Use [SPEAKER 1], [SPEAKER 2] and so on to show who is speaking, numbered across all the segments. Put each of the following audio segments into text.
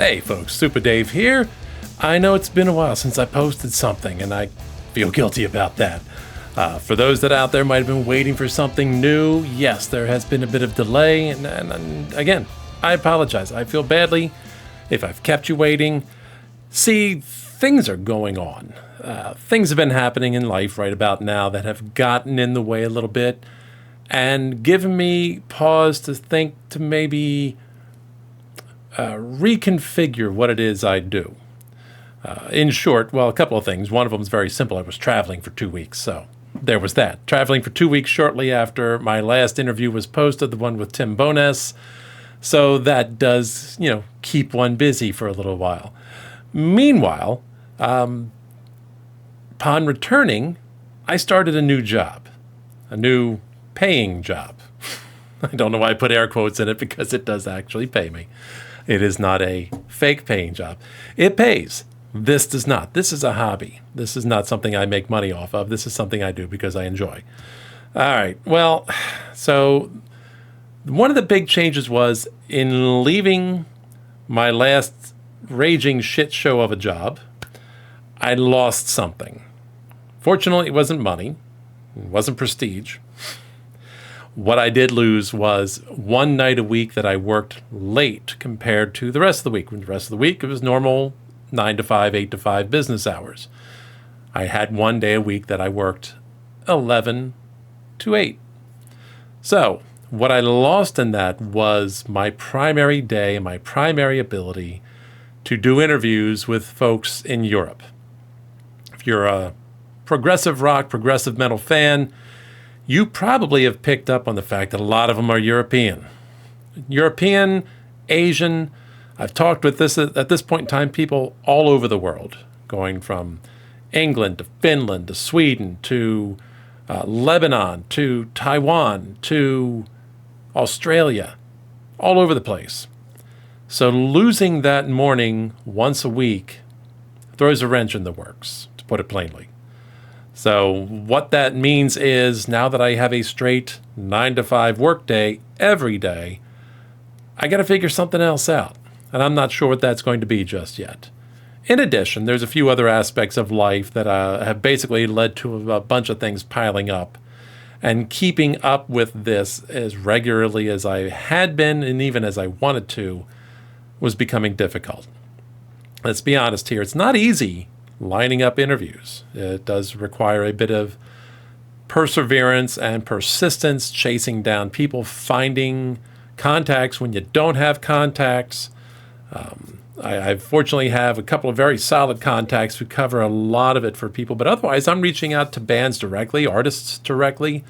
[SPEAKER 1] Hey folks, Super Dave here. I know it's been a while since I posted something, and I feel guilty about that. For those that out there might have been waiting for something new, yes, there has been a bit of delay, and again, I apologize. I feel badly if I've kept you waiting. See, things are going on. Things have been happening in life right about now that have gotten in the way a little bit and given me pause to think to maybe reconfigure what it is I do. In short, well, a couple of things. One of them is very simple. I was traveling for 2 weeks, so there was that. Traveling for 2 weeks shortly after my last interview was posted, the one with Tim Bowness. So that does, keep one busy for a little while. Meanwhile, upon returning, I started a new job, a new paying job. I don't know why I put air quotes in it because it does actually pay me. It is not a fake paying job. It pays. This does not. This is a hobby. This is not something I make money off of. This is something I do because I enjoy. All right. Well, so one of the big changes was in leaving my last raging shit show of a job, I lost something. Fortunately, it wasn't money. It wasn't prestige. What I did lose was one night a week that I worked late compared to the rest of the week. The rest of the week, it was normal 9 to 5, 8 to 5 business hours. I had one day a week that I worked 11 to 8. So what I lost in that was my primary day, my primary ability to do interviews with folks in Europe. If you're a progressive rock, progressive metal fan, you probably have picked up on the fact that a lot of them are European. European, Asian. I've talked with this at this point in time, people all over the world, going from England to Finland to Sweden to Lebanon to Taiwan to Australia, all over the place. So losing that morning once a week throws a wrench in the works, to put it plainly. So what that means is now that I have a straight 9 to 5 workday every day, I got to figure something else out. And I'm not sure what that's going to be just yet. In addition, there's a few other aspects of life that have basically led to a bunch of things piling up. And keeping up with this as regularly as I had been and even as I wanted to was becoming difficult. Let's be honest here. It's not easy lining up interviews. It does require a bit of perseverance and persistence, chasing down people, finding contacts when you don't have contacts. I fortunately have a couple of very solid contacts who cover a lot of it for people, but otherwise I'm reaching out to bands directly, artists directly,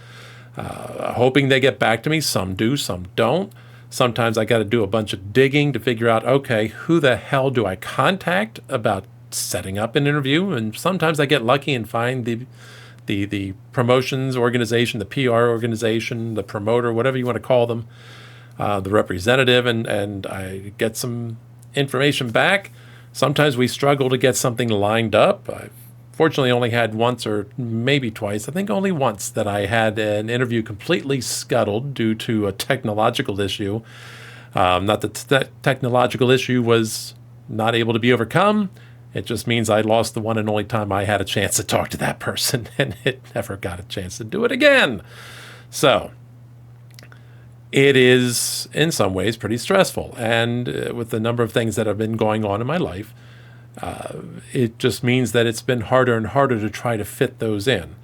[SPEAKER 1] hoping they get back to me. Some do, some don't. Sometimes I got to do a bunch of digging to figure out, okay, who the hell do I contact about setting up an interview? And sometimes I get lucky and find the promotions organization, the PR organization, the promoter, whatever you want to call them, the representative, and I get some information back. Sometimes we struggle to get something lined up. I've fortunately only had once or maybe twice, I think only once, that I had an interview completely scuttled due to a technological issue. Not that the technological issue was not able to be overcome. It just means I lost the one and only time I had a chance to talk to that person, and it never got a chance to do it again. So it is, in some ways, pretty stressful. And with the number of things that have been going on in my life, it just means that it's been harder and harder to try to fit those in.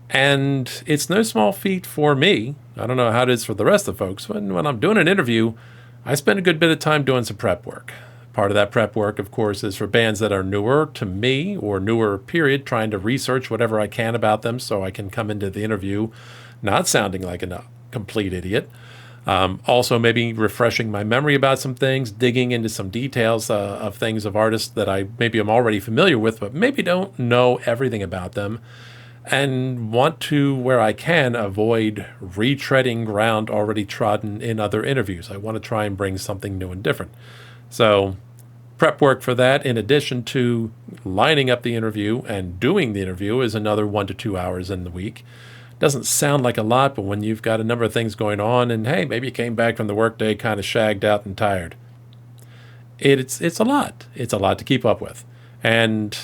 [SPEAKER 1] And it's no small feat for me. I don't know how it is for the rest of the folks. When I'm doing an interview, I spend a good bit of time doing some prep work. Part of that prep work, of course, is for bands that are newer to me or newer, period, trying to research whatever I can about them so I can come into the interview not sounding like a complete idiot. Also, maybe refreshing my memory about some things, digging into some details of things of artists that I maybe am already familiar with, but maybe don't know everything about them, and want to, where I can, avoid retreading ground already trodden in other interviews. I want to try and bring something new and different. So prep work for that, in addition to lining up the interview and doing the interview, is another 1 to 2 hours in the week. Doesn't sound like a lot, but when you've got a number of things going on and, hey, maybe you came back from the workday kind of shagged out and tired, It's a lot. It's a lot to keep up with. And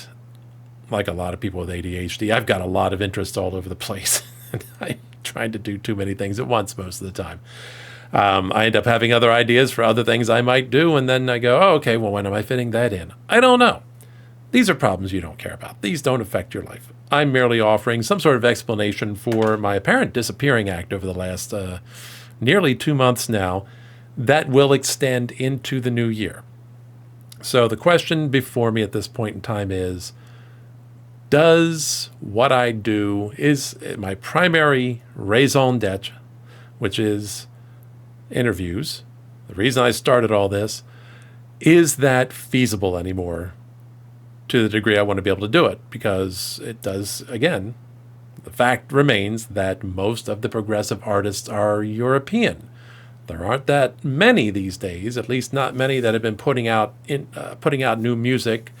[SPEAKER 1] like a lot of people with ADHD, I've got a lot of interests all over the place. And I'm trying to do too many things at once most of the time. I end up having other ideas for other things I might do, and then I go, oh, okay, well, when am I fitting that in? I don't know. These are problems you don't care about. These don't affect your life. I'm merely offering some sort of explanation for my apparent disappearing act over the last nearly 2 months now that will extend into the new year. So the question before me at this point in time is, does what I do, is my primary raison d'etre, which is interviews, the reason I started all this, is that feasible anymore to the degree I want to be able to do it? Because it does, again, the fact remains that most of the progressive artists are European. There aren't that many these days, at least not many that have been putting out new music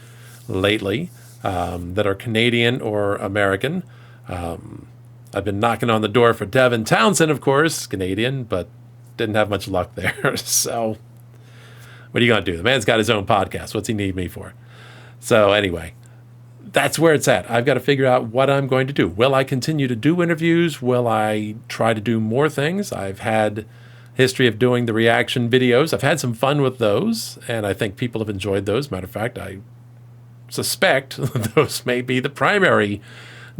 [SPEAKER 1] lately that are Canadian or American. I've been knocking on the door for Devin Townsend, of course, Canadian, but didn't have much luck there. So what are you going to do? The man's got his own podcast. What's he need me for? So anyway, that's where it's at. I've got to figure out what I'm going to do. Will I continue to do interviews? Will I try to do more things? I've had history of doing the reaction videos. I've had some fun with those, and I think people have enjoyed those. Matter of fact, I suspect those may be the primary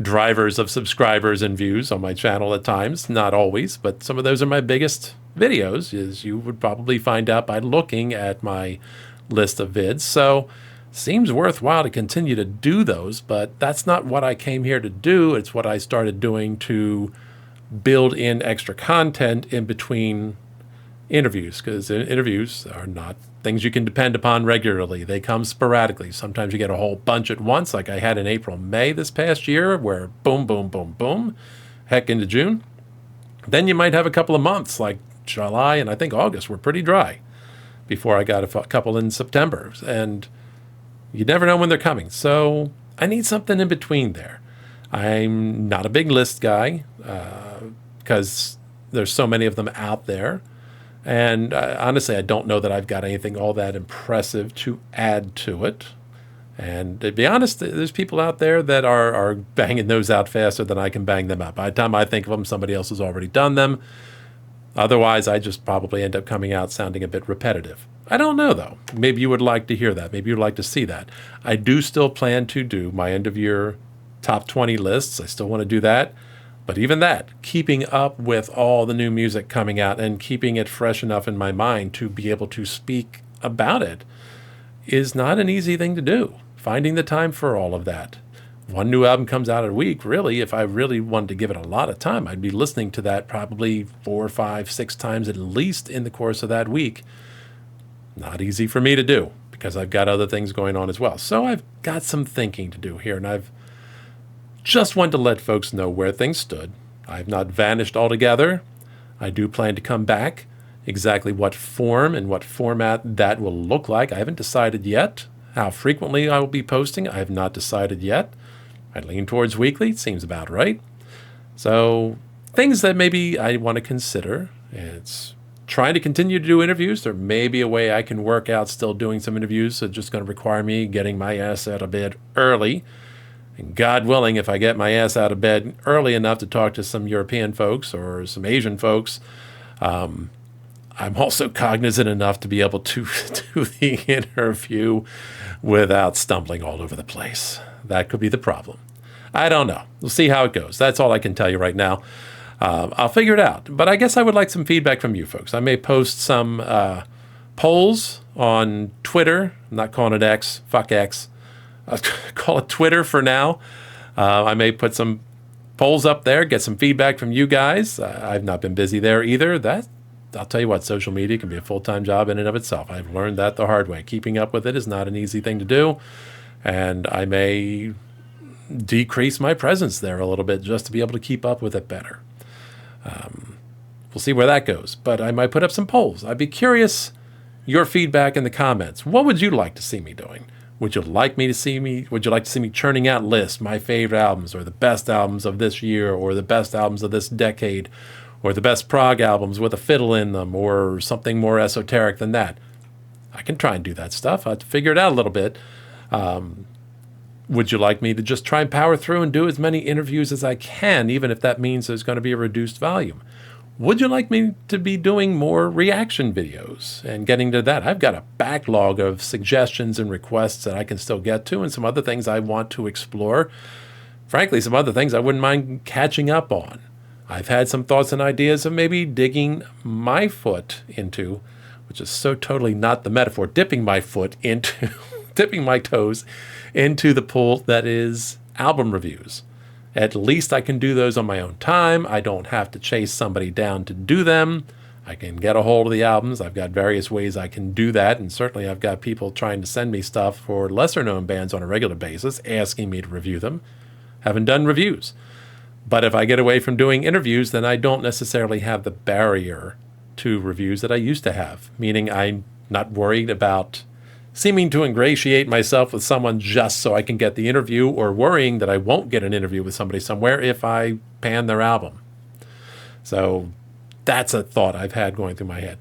[SPEAKER 1] drivers of subscribers and views on my channel at times. Not always, but some of those are my biggest videos, as you would probably find out by looking at my list of vids. So seems worthwhile to continue to do those, but that's not what I came here to do. It's what I started doing to build in extra content in between interviews, because interviews are not things you can depend upon regularly. They come sporadically. Sometimes you get a whole bunch at once, like I had in April, May this past year, where boom, boom, boom, boom, heck into June. Then you might have a couple of months, like July and I think August were pretty dry before I got a couple in September. And you never know when they're coming. So I need something in between there. I'm not a big list guy because there's so many of them out there. And honestly, I don't know that I've got anything all that impressive to add to it. And to be honest, there's people out there that are banging those out faster than I can bang them out. By the time I think of them, somebody else has already done them. Otherwise, I just probably end up coming out sounding a bit repetitive. I don't know, though. Maybe you would like to hear that. Maybe you'd like to see that. I do still plan to do my end-of-year top 20 lists. I still want to do that. But even that, keeping up with all the new music coming out and keeping it fresh enough in my mind to be able to speak about it is not an easy thing to do. Finding the time for all of that. One new album comes out a week. Really, if I really wanted to give it a lot of time, I'd be listening to that probably 4, 5, 6 times at least in the course of that week. Not easy for me to do because I've got other things going on as well. So I've got some thinking to do here, and I've just wanted to let folks know where things stood. I've not vanished altogether. I do plan to come back. Exactly what form and what format that will look like, I haven't decided yet. How frequently I will be posting, I have not decided yet. I lean towards weekly. It seems about right. So things that maybe I want to consider. It's trying to continue to do interviews. There may be a way I can work out still doing some interviews. It's just going to require me getting my ass out of bed early. And God willing, if I get my ass out of bed early enough to talk to some European folks or some Asian folks, I'm also cognizant enough to be able to do the interview without stumbling all over the place. That could be the problem. I don't know. We'll see how it goes. That's all I can tell you right now. I'll figure it out. But I guess I would like some feedback from you folks. I may post some polls on Twitter. I'm not calling it X. Fuck X. I'll call it Twitter for now. I may put some polls up there, get some feedback from you guys. I've not been busy there either. I'll tell you what, social media can be a full-time job in and of itself. I've learned that the hard way. Keeping up with it is not an easy thing to do, and I may decrease my presence there a little bit just to be able to keep up with it better. We'll see where that goes, but I might put up some polls. I'd be curious your feedback in the comments. What would you like to see me doing? Would you like to see me churning out lists, my favorite albums, or the best albums of this year, or the best albums of this decade, or the best prog albums with a fiddle in them, or something more esoteric than that? I can try and do that stuff. I have to figure it out a little bit. Would you like me to just try and power through and do as many interviews as I can, even if that means there's going to be a reduced volume? Would you like me to be doing more reaction videos and getting to that? I've got a backlog of suggestions and requests that I can still get to, and some other things I want to explore. Frankly, some other things I wouldn't mind catching up on. I've had some thoughts and ideas of maybe digging my foot into, which is so totally not the metaphor, dipping my foot into, dipping my toes into the pool that is album reviews. At least I can do those on my own time. I don't have to chase somebody down to do them. I can get a hold of the albums. I've got various ways I can do that, and certainly I've got people trying to send me stuff for lesser-known bands on a regular basis, asking me to review them. Haven't done reviews. But if I get away from doing interviews, then I don't necessarily have the barrier to reviews that I used to have, meaning I'm not worried about seeming to ingratiate myself with someone just so I can get the interview, or worrying that I won't get an interview with somebody somewhere if I pan their album. So that's a thought I've had going through my head.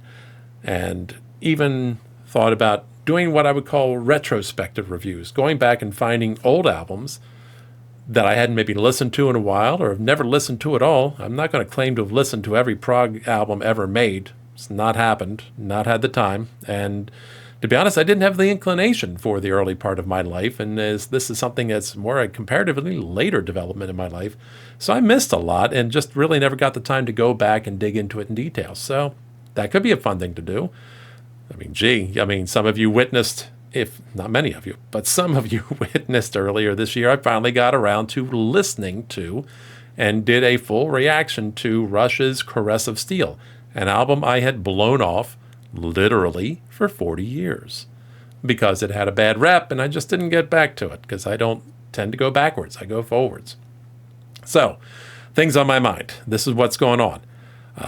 [SPEAKER 1] And even thought about doing what I would call retrospective reviews, going back and finding old albums that I hadn't maybe listened to in a while or have never listened to at all. I'm not going to claim to have listened to every prog album ever made. It's not happened, not had the time. And to be honest, I didn't have the inclination for the early part of my life, and this is something that's more a comparatively later development in my life. So I missed a lot and just really never got the time to go back and dig into it in detail. So that could be a fun thing to do. Some of you witnessed, if not many of you, but some of you witnessed earlier this year, I finally got around to listening to and did a full reaction to Rush's Caress of Steel, an album I had blown off literally for 40 years because it had a bad rep, and I just didn't get back to it because I don't tend to go backwards. I go forwards. So, things on my mind. This is what's going on.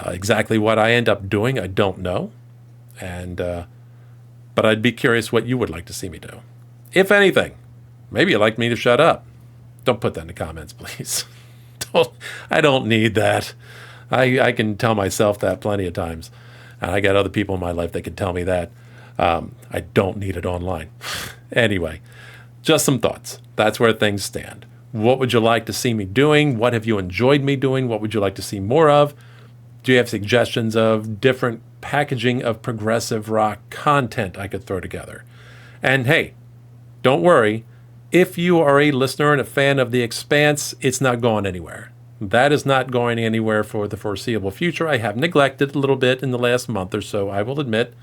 [SPEAKER 1] Exactly what I end up doing, I don't know. But I'd be curious what you would like to see me do. If anything, maybe you'd like me to shut up. Don't put that in the comments, please. I don't need that. I can tell myself that plenty of times. And I got other people in my life that can tell me that. I don't need it online. Anyway, just some thoughts. That's where things stand. What would you like to see me doing? What have you enjoyed me doing? What would you like to see more of? Do you have suggestions of different packaging of progressive rock content I could throw together? And hey, don't worry. If you are a listener and a fan of The Expanse, it's not going anywhere. That is not going anywhere for the foreseeable future. I have neglected a little bit in the last month or so, I will admit.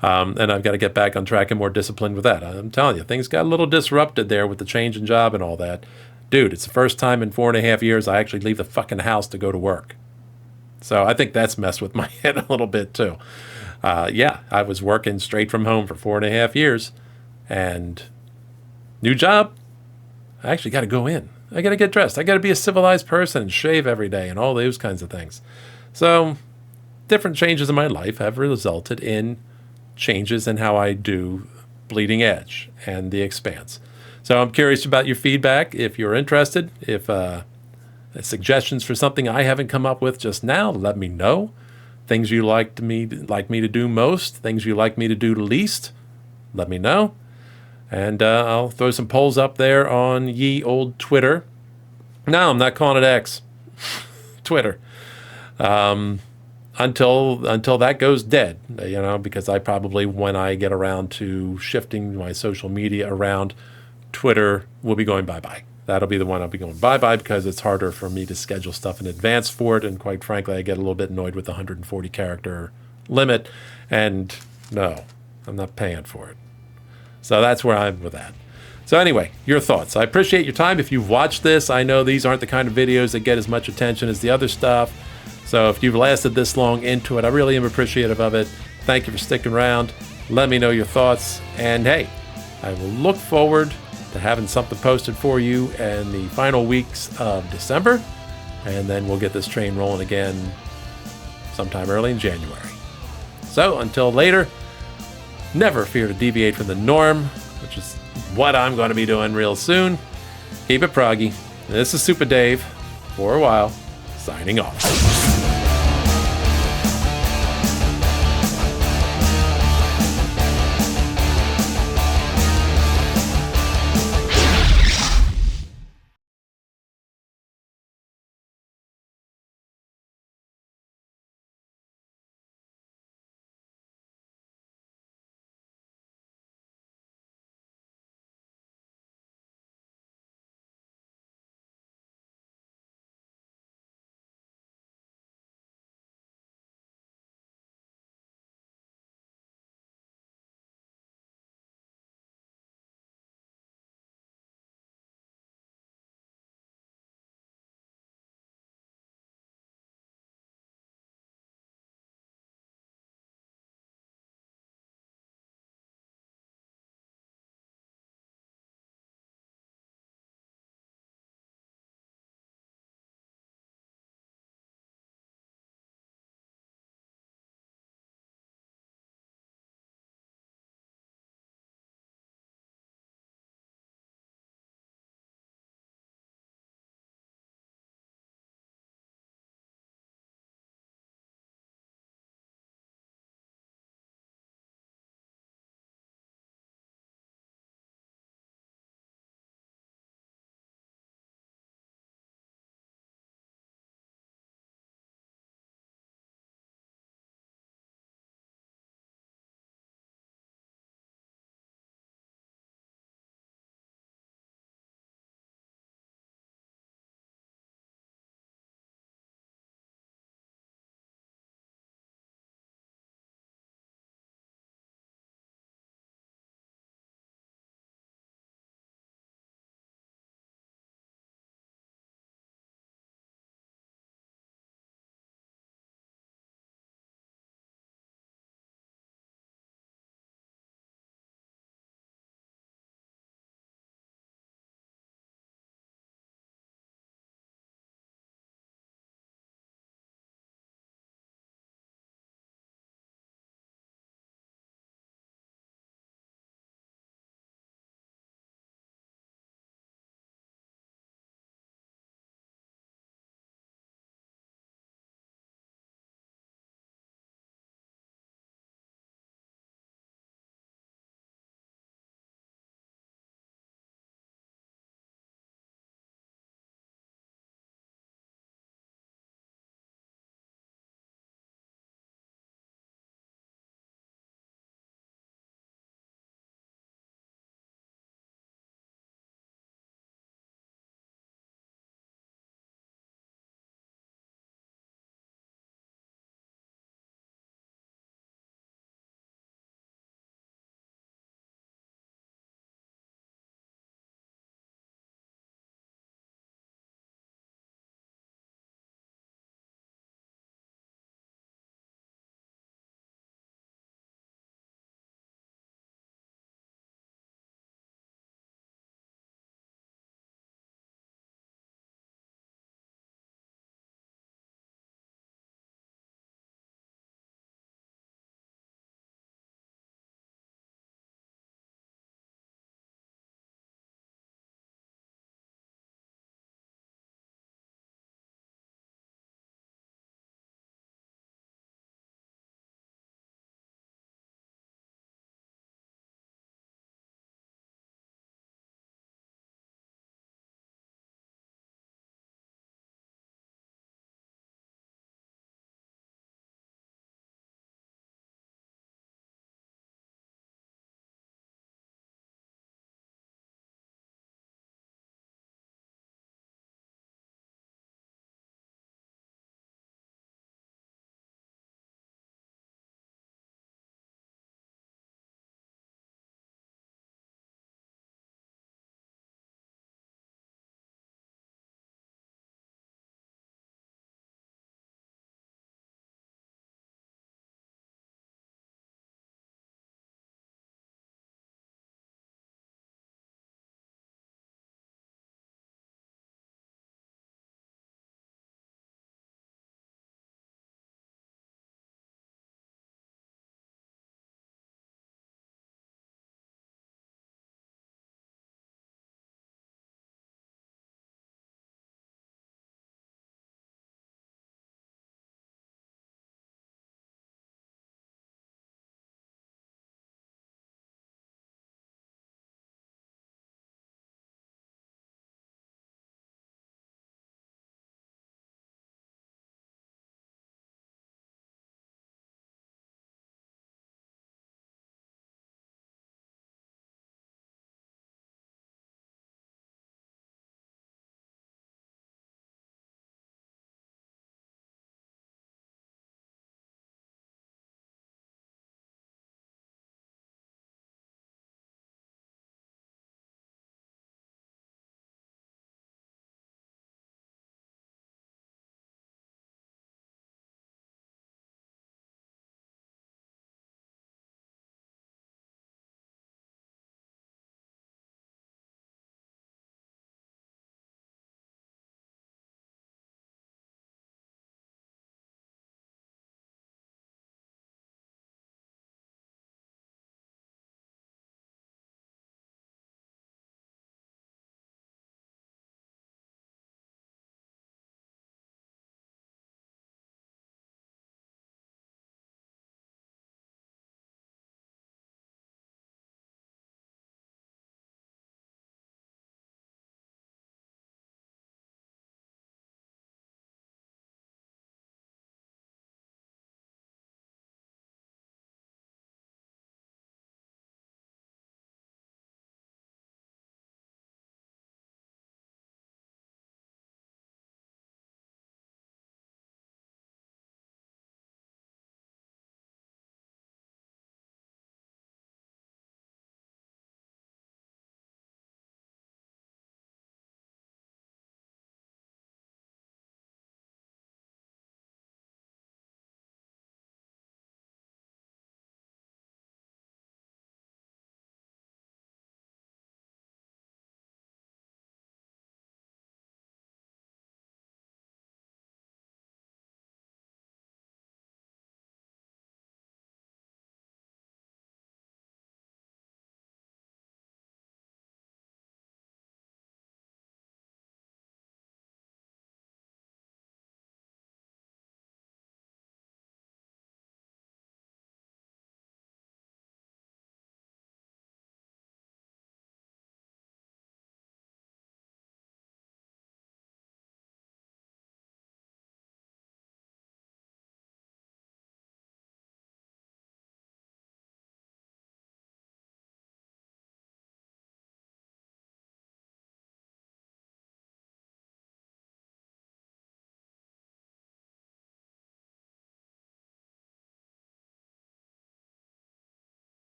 [SPEAKER 1] And I've got to get back on track and more disciplined with that. I'm telling you, things got a little disrupted there with the change in job and all that. Dude, it's the first time in 4.5 years I actually leave the fucking house to go to work. So I think that's messed with my head a little bit too. I was working straight from home for 4.5 years. And new job, I actually got to go in. I got to get dressed. I got to be a civilized person and shave every day and all those kinds of things. So different changes in my life have resulted in changes in how I do Bleeding Edge and The Expanse. So I'm curious about your feedback. If you're interested, if suggestions for something I haven't come up with just now, let me know. Things you like me to do most, things you like me to do least, let me know. And I'll throw some polls up there on ye old Twitter. No, I'm not calling it X. Twitter. Until that goes dead, because I probably, when I get around to shifting my social media around, Twitter will be going bye-bye. That'll be the one I'll be going bye-bye because it's harder for me to schedule stuff in advance for it. And quite frankly, I get a little bit annoyed with the 140 character limit. And no, I'm not paying for it. So that's where I'm with that. So anyway, your thoughts. I appreciate your time. If you've watched this, I know these aren't the kind of videos that get as much attention as the other stuff. So if you've lasted this long into it, I really am appreciative of it. Thank you for sticking around. Let me know your thoughts. And hey, I will look forward to having something posted for you in the final weeks of December. And then we'll get this train rolling again sometime early in January. So until later, never fear to deviate from the norm, which is what I'm going to be doing real soon. Keep it proggy. This is Super Dave, for a while, signing off.